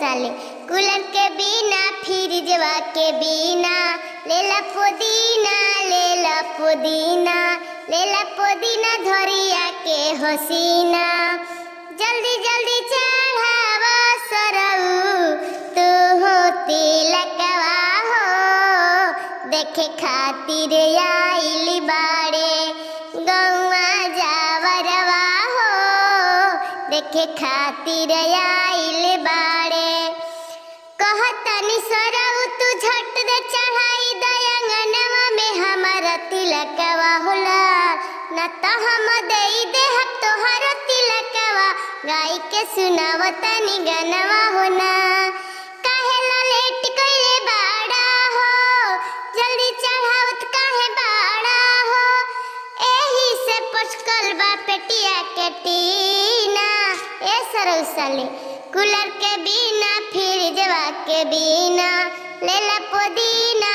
साले। कूलर के बिना फ्रिजवा के बिना लेला पुदीना लेला पुदीना लेला पुदीना धरिया के हसीना। जल्दी जल्दी चढ़ावा सरऊ तू हो तिलकवा हो, देखे खातिर आइली बाड़े गौआ जावरवा हो, देखे खातिर आइल बाड़े। कहतनी सरऊ तू झट दे चढ़ाई दयंगनवा में हमारा तिलकवा होला, न तो हम देई देहब तोहर तिलकवा गाई के सुनावतनी गनवा होना। काहेला लेट कइले बाड़ा हो, जल्दी चढ़ावत काहे बाड़ा हो, एही से पचकल बा पेटिया के टीना। ए सरऊ साले कूलर के बिना फ्रिजवा के बिना लेला पुदीना।